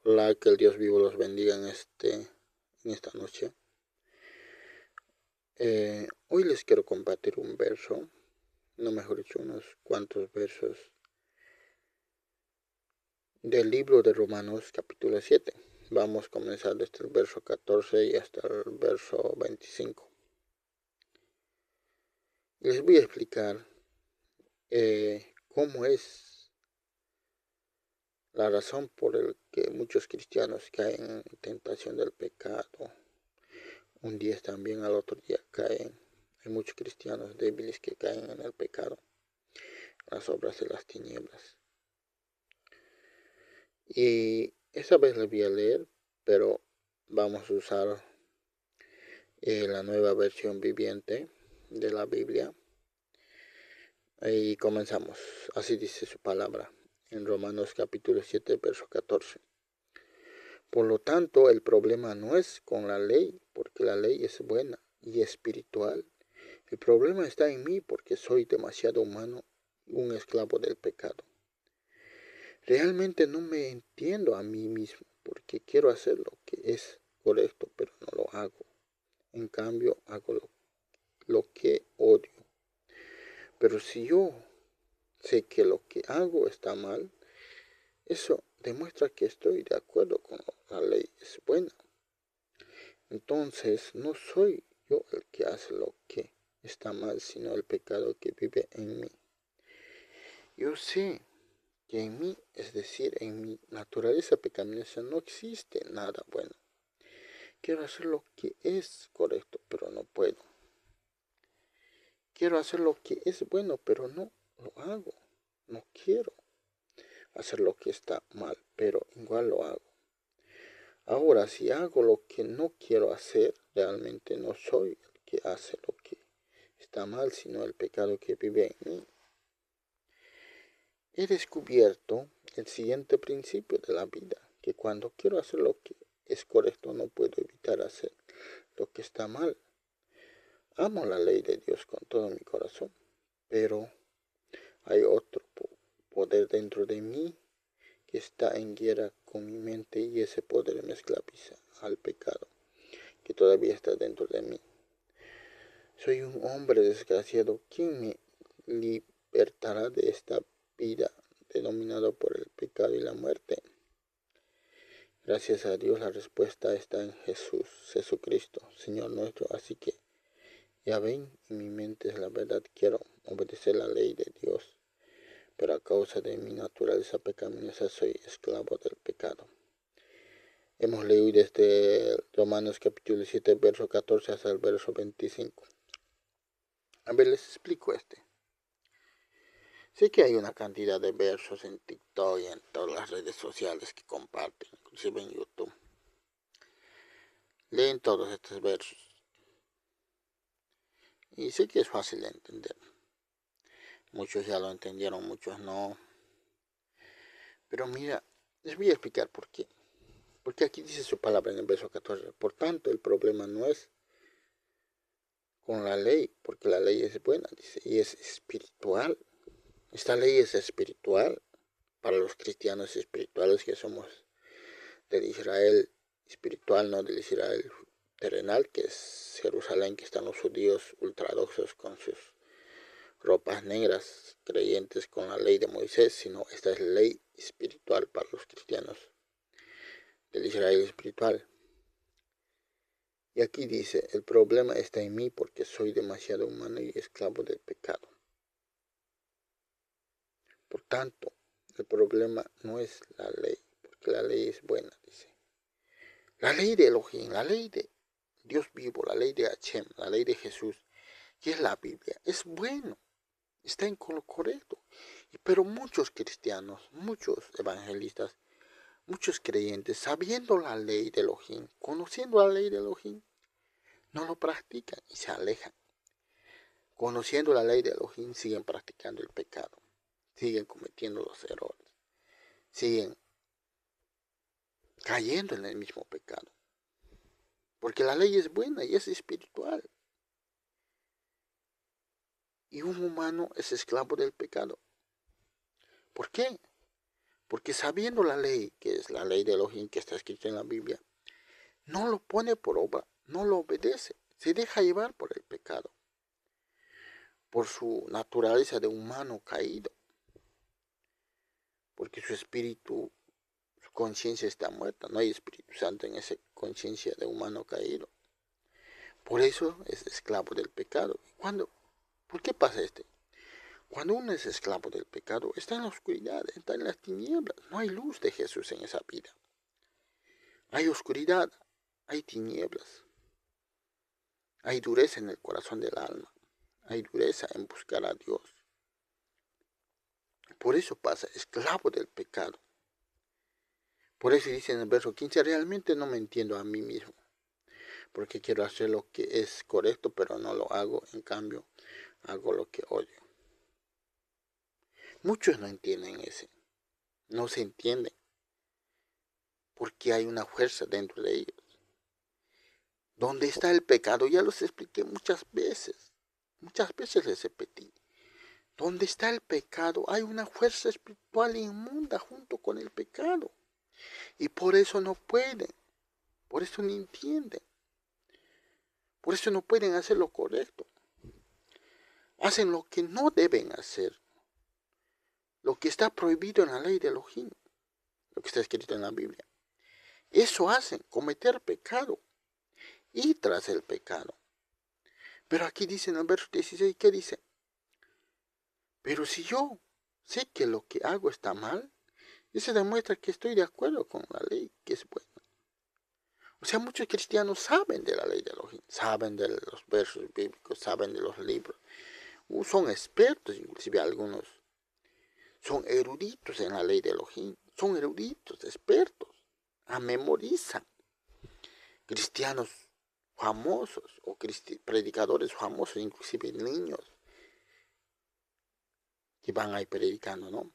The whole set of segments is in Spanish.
Hola, que el Dios vivo los bendiga en esta noche. Hoy les quiero compartir un verso, no mejor dicho, unos cuantos versos del libro de Romanos capítulo 7. Vamos a comenzar desde el verso 14 y hasta el verso 25. Les voy a explicar cómo es la razón por la que muchos cristianos caen en tentación del pecado. Un día están bien, al otro día caen. Hay muchos cristianos débiles que caen en el pecado, las obras de las tinieblas. Y esta vez les voy a leer, pero vamos a usar la nueva versión viviente de la Biblia. Y comenzamos. Así dice su palabra en Romanos capítulo 7, verso 14. Por lo tanto, el problema no es con la ley, porque la ley es buena y espiritual. El problema está en mí, porque soy demasiado humano y un esclavo del pecado. Realmente no me entiendo a mí mismo, porque quiero hacer lo que es correcto, pero no lo hago. En cambio, hago lo que odio. Pero si yo sé que lo que hago está mal, eso demuestra que estoy de acuerdo con la ley es buena. Entonces no soy yo el que hace lo que está mal, sino el pecado que vive en mí. Yo sé que en mí, es decir, en mi naturaleza pecaminosa, no existe nada bueno. Quiero hacer lo que es correcto, pero no puedo. Quiero hacer lo que es bueno, pero no lo hago. No quiero hacer lo que está mal, pero igual lo hago. Ahora, si hago lo que no quiero hacer, realmente no soy el que hace lo que está mal, sino el pecado que vive en mí. He descubierto el siguiente principio de la vida, que cuando quiero hacer lo que es correcto, no puedo evitar hacer lo que está mal. Amo la ley de Dios con todo mi corazón, pero hay otro poder dentro de mí que está en guerra con mi mente, y ese poder me esclaviza al pecado que todavía está dentro de mí. Soy un hombre desgraciado. ¿Quién me libertará de esta vida dominada por el pecado y la muerte? Gracias a Dios, la respuesta está en Jesús, Jesucristo, Señor nuestro. Así que ya ven, en mi mente es la verdad. Quiero obedecer la ley de Dios, pero a causa de mi naturaleza pecaminosa soy esclavo del pecado. Hemos leído desde Romanos capítulo 7, verso 14 hasta el verso 25. A ver, les explico Sé que hay una cantidad de versos en TikTok y en todas las redes sociales que comparten, inclusive en YouTube. Leen todos estos versos. Y sé que es fácil de entender. Muchos ya lo entendieron, muchos no. Pero mira, les voy a explicar por qué. Porque aquí dice su palabra en el verso 14. Por tanto, el problema no es con la ley, porque la ley es buena, dice, y es espiritual. Esta ley es espiritual para los cristianos espirituales que somos del Israel espiritual, no del Israel terrenal, que es Jerusalén, que están los judíos ultradoxos con sus ropas negras, creyentes con la ley de Moisés, sino esta es ley espiritual para los cristianos del Israel espiritual. Y aquí dice, el problema está en mí porque soy demasiado humano y esclavo del pecado. Por tanto, el problema no es la ley, porque la ley es buena, dice. La ley de Elohim, la ley de Dios vivo, la ley de Hashem, la ley de Jesús, que es la Biblia, es bueno, está en lo correcto. Pero muchos cristianos, muchos evangelistas, muchos creyentes, sabiendo la ley de Elohim, conociendo la ley de Elohim, no lo practican y se alejan. Conociendo la ley de Elohim, siguen practicando el pecado, siguen cometiendo los errores, siguen cayendo en el mismo pecado. Porque la ley es buena y es espiritual. Y un humano es esclavo del pecado. ¿Por qué? Porque sabiendo la ley, que es la ley de Elohim que está escrita en la Biblia, no lo pone por obra, no lo obedece, se deja llevar por el pecado, por su naturaleza de humano caído, porque su espíritu, su conciencia está muerta, no hay Espíritu Santo en esa conciencia de humano caído. Por eso es esclavo del pecado. ¿Por qué pasa esto? Cuando uno es esclavo del pecado, está en la oscuridad, está en las tinieblas. No hay luz de Jesús en esa vida. Hay oscuridad, hay tinieblas. Hay dureza en el corazón del alma. Hay dureza en buscar a Dios. Por eso pasa, esclavo del pecado. Por eso dice en el verso 15, realmente no me entiendo a mí mismo. Porque quiero hacer lo que es correcto, pero no lo hago. En cambio, hago lo que odio. Muchos no entienden ese. No se entienden. Porque hay una fuerza dentro de ellos. ¿Dónde está el pecado? Ya los expliqué muchas veces. Muchas veces les repetí. ¿Dónde está el pecado? Hay una fuerza espiritual inmunda junto con el pecado. Y por eso no pueden. Por eso no entienden. Por eso no pueden hacer lo correcto. Hacen lo que no deben hacer. Lo que está prohibido en la ley de Elohim. Lo que está escrito en la Biblia. Eso hacen, cometer pecado. Y tras el pecado. Pero aquí dice en el verso 16, ¿qué dice? Pero si yo sé que lo que hago está mal, eso demuestra que estoy de acuerdo con la ley, que es buena. O sea, muchos cristianos saben de la ley de Elohim, saben de los versos bíblicos, saben de los libros. Son expertos, inclusive algunos. Son eruditos en la ley de Elohim. Son eruditos, expertos. Memorizan. Cristianos famosos o predicadores famosos, inclusive niños que van ahí predicando, ¿no?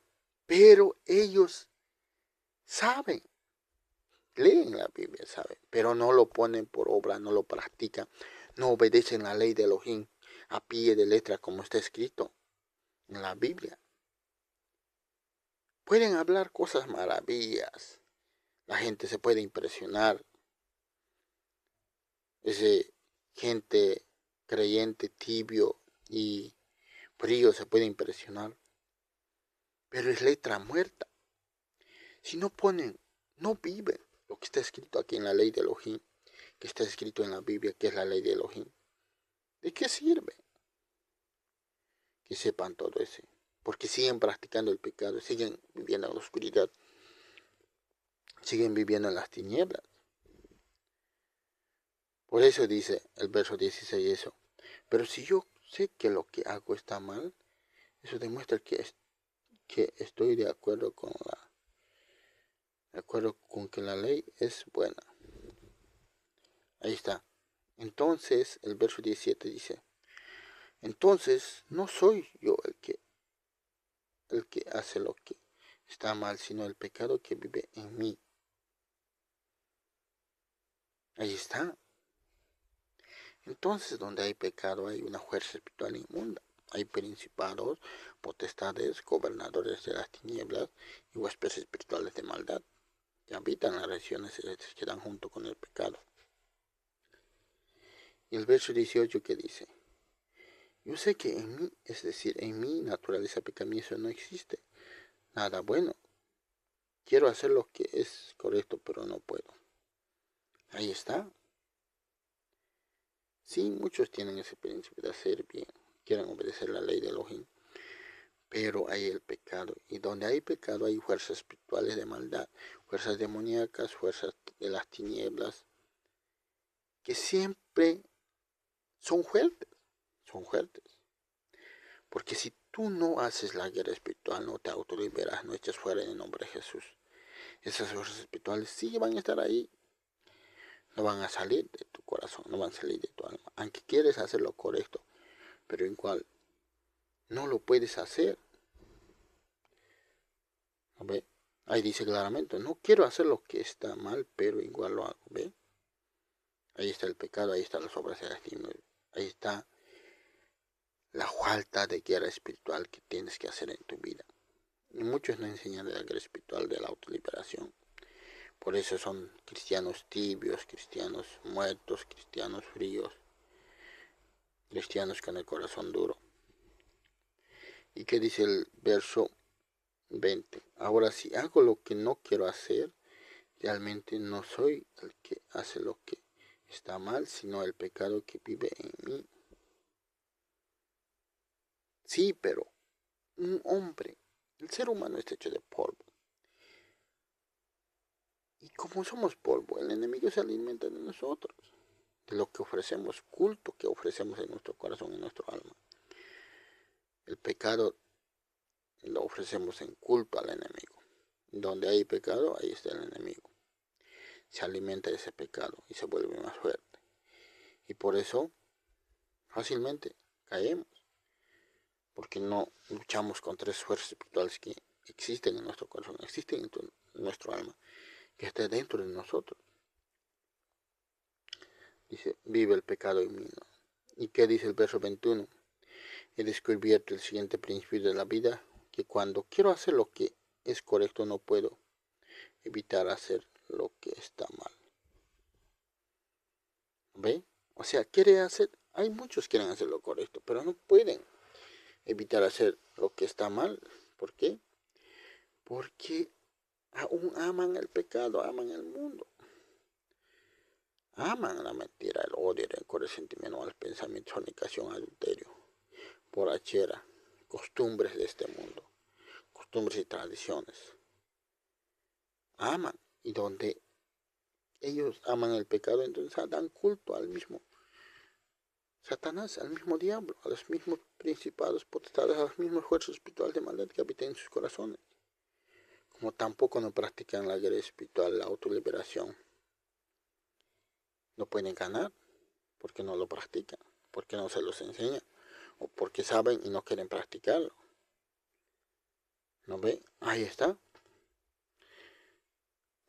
Pero ellos saben, leen la Biblia, saben, pero no lo ponen por obra, no lo practican, no obedecen la ley de Elohim a pie de letra como está escrito en la Biblia. Pueden hablar cosas maravillas, la gente se puede impresionar, ese gente creyente, tibio y frío se puede impresionar, pero es letra muerta. Si no ponen, no viven lo que está escrito aquí en la ley de Elohim, que está escrito en la Biblia, que es la ley de Elohim, ¿de qué sirve que sepan todo eso? Porque siguen practicando el pecado, siguen viviendo en la oscuridad, siguen viviendo en las tinieblas. Por eso dice el verso 16 eso. Pero si yo sé que lo que hago está mal, eso demuestra que estoy de acuerdo con que la ley es buena. Ahí está. Entonces el verso 17 dice, entonces no soy yo el que hace lo que está mal, sino el pecado que vive en mí. Ahí está. Entonces, donde hay pecado hay una fuerza espiritual inmunda. Hay principados, potestades, gobernadores de las tinieblas y huéspedes espirituales de maldad que habitan las regiones celestes que dan junto con el pecado. Y el verso 18 que dice, yo sé que en mí, es decir, en mi naturaleza pecaminosa no existe nada bueno. Quiero hacer lo que es correcto, pero no puedo. Ahí está. Sí, muchos tienen ese principio de hacer bien, quieren obedecer la ley de Elohim, pero hay el pecado, y donde hay pecado hay fuerzas espirituales de maldad, fuerzas demoníacas, fuerzas de las tinieblas, que siempre son fuertes, porque si tú no haces la guerra espiritual, no te autoliberas, no echas fuera en el nombre de Jesús, esas fuerzas espirituales sí van a estar ahí, no van a salir de tu corazón, no van a salir de tu alma, aunque quieres hacer lo correcto, pero igual no lo puedes hacer. ¿Ve? Ahí dice claramente, no quiero hacer lo que está mal, pero igual lo hago. ¿Ve? Ahí está el pecado, ahí están las obras de las tinieblas, ahí está la falta de guerra espiritual que tienes que hacer en tu vida. Y muchos no enseñan de la guerra espiritual, de la autoliberación. Por eso son cristianos tibios, cristianos muertos, cristianos fríos, cristianos con el corazón duro. ¿Y qué dice el verso 20? Ahora, si hago lo que no quiero hacer, realmente no soy el que hace lo que está mal, sino el pecado que vive en mí. Sí, pero un hombre, el ser humano está hecho de polvo. Y como somos polvo, el enemigo se alimenta de nosotros, de lo que ofrecemos, culto que ofrecemos en nuestro corazón, en nuestro alma. El pecado lo ofrecemos en culto al enemigo. Donde hay pecado, ahí está el enemigo. Se alimenta de ese pecado y se vuelve más fuerte. Y por eso fácilmente caemos, porque no luchamos contra esas fuerzas espirituales que existen en nuestro corazón, existen en nuestro alma, que está dentro de nosotros. Dice, vive el pecado en mí, ¿no? ¿Y qué dice el verso 21? He descubierto el siguiente principio de la vida, que cuando quiero hacer lo que es correcto no puedo evitar hacer lo que está mal. ¿Ve? O sea, hay muchos que quieren hacer lo correcto, pero no pueden evitar hacer lo que está mal. ¿Por qué? Porque aún aman el pecado, aman el mundo. Aman la mentira, el odio, el rencor, el sentimiento, el pensamiento, fornicación, adulterio, borrachera, costumbres de este mundo, costumbres y tradiciones. Aman, y donde ellos aman el pecado, entonces dan culto al mismo Satanás, al mismo diablo, a los mismos principados, potestades, a las mismas fuerzas espirituales de maldad que habitan en sus corazones. Como tampoco no practican la guerra espiritual, la autoliberación. No pueden ganar porque no lo practican, porque no se los enseña, o porque saben y no quieren practicarlo. ¿No ve? Ahí está.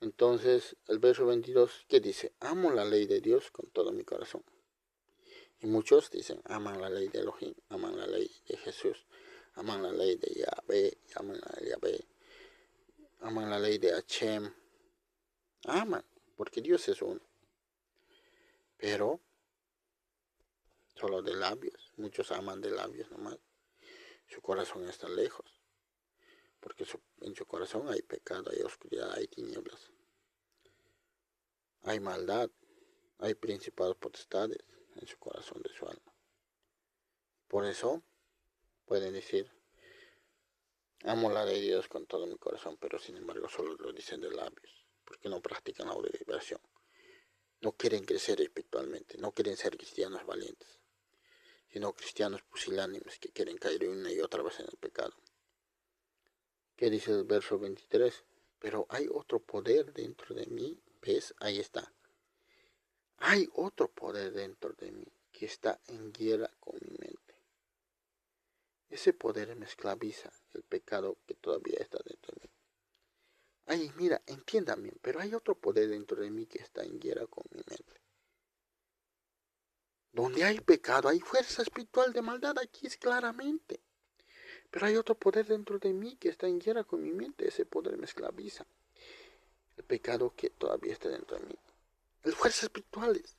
Entonces, el verso 22, ¿qué dice? Amo la ley de Dios con todo mi corazón. Y muchos dicen, aman la ley de Elohim, aman la ley de Jesús, aman la ley de Yahvé, aman la ley de Yahvé, aman la ley de Hashem. Aman, porque Dios es uno. Pero solo de labios. Muchos aman de labios nomás. Su corazón está lejos. Porque en su corazón hay pecado, hay oscuridad, hay tinieblas. Hay maldad, hay principados potestades en su corazón de su alma. Por eso pueden decir, amo la ley de Dios con todo mi corazón, pero sin embargo solo lo dicen de labios, porque no practican la liberación. No quieren crecer espiritualmente, no quieren ser cristianos valientes, sino cristianos pusilánimes que quieren caer una y otra vez en el pecado. ¿Qué dice el verso 23? Pero hay otro poder dentro de mí, ¿ves? Ahí está. Hay otro poder dentro de mí que está en guerra con mi mente. Ese poder me esclaviza, el pecado que todavía está dentro de mí. Ay, mira, entiendan bien, pero hay otro poder dentro de mí que está en guerra con mi mente. Donde hay pecado, hay fuerza espiritual de maldad, aquí es claramente. Pero hay otro poder dentro de mí que está en guerra con mi mente, ese poder me esclaviza. El pecado que todavía está dentro de mí. Las fuerzas espirituales.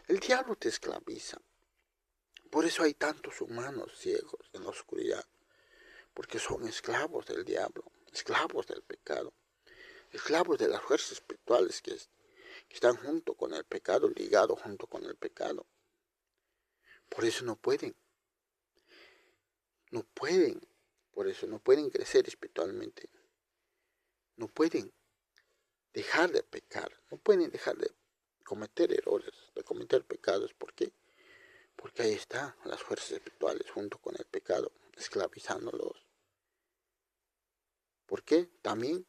El diablo te esclaviza. Por eso hay tantos humanos ciegos en la oscuridad. Porque son esclavos del diablo, esclavos del pecado, esclavos de las fuerzas espirituales que están junto con el pecado, ligados junto con el pecado. Por eso no pueden. Por eso no pueden crecer espiritualmente. No pueden dejar de pecar, no pueden dejar de cometer errores, de cometer pecados. ¿Por qué? Porque ahí están las fuerzas espirituales junto con el pecado, esclavizándolos. ¿Por qué? También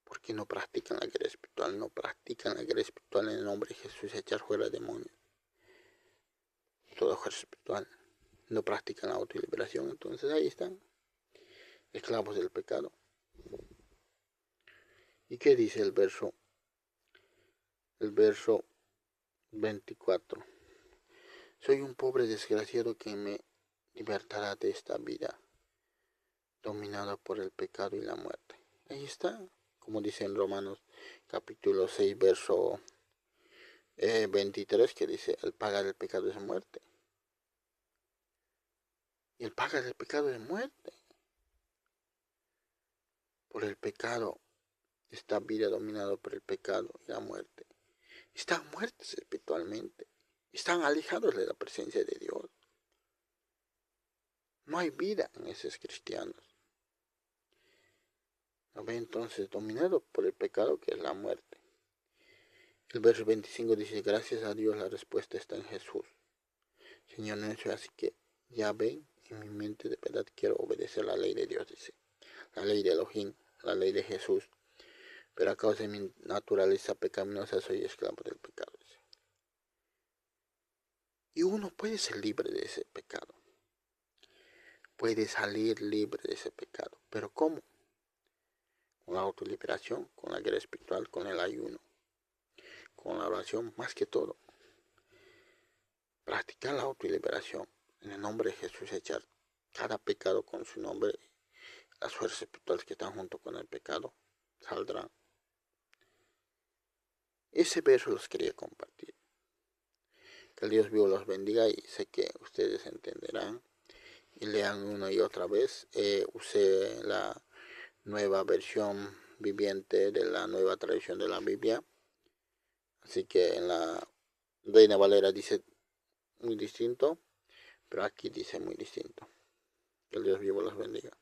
porque no practican la guerra espiritual, no practican la guerra espiritual en el nombre de Jesús, echar fuera demonios. Toda fuerza espiritual. No practican la autoliberación, entonces ahí están, esclavos del pecado. ¿Y qué dice el verso 24? Soy un pobre desgraciado que me libertará de esta vida dominada por el pecado y la muerte. Ahí está, como dice en Romanos capítulo 6, verso 23, que dice, el paga del pecado es muerte. Y el paga del pecado es muerte. Por el pecado, esta vida dominada por el pecado y la muerte. Están muertos espiritualmente. Están alejados de la presencia de Dios. No hay vida en esos cristianos. ¿No ve? Entonces, dominado por el pecado, que es la muerte. El verso 25 dice, gracias a Dios la respuesta está en Jesús, Señor nuestro. Así que ya ven, en mi mente de verdad quiero obedecer la ley de Dios, dice. La ley de Elohim, la ley de Jesús. Pero a causa de mi naturaleza pecaminosa soy esclavo del pecado, dice. Y uno puede ser libre de ese pecado. Puede salir libre de ese pecado. ¿Pero cómo? Con la autoliberación, con la guerra espiritual, con el ayuno, con la oración, más que todo. Practicar la autoliberación. En el nombre de Jesús, echar cada pecado con su nombre. Las fuerzas espirituales que están junto con el pecado saldrán. Ese verso los quería compartir. Que el Dios vivo los bendiga, y sé que ustedes entenderán y lean una y otra vez. Usé la nueva versión viviente de la nueva traducción de la Biblia. Así que en la Reina Valera dice muy distinto, pero aquí dice muy distinto. Que el Dios vivo los bendiga.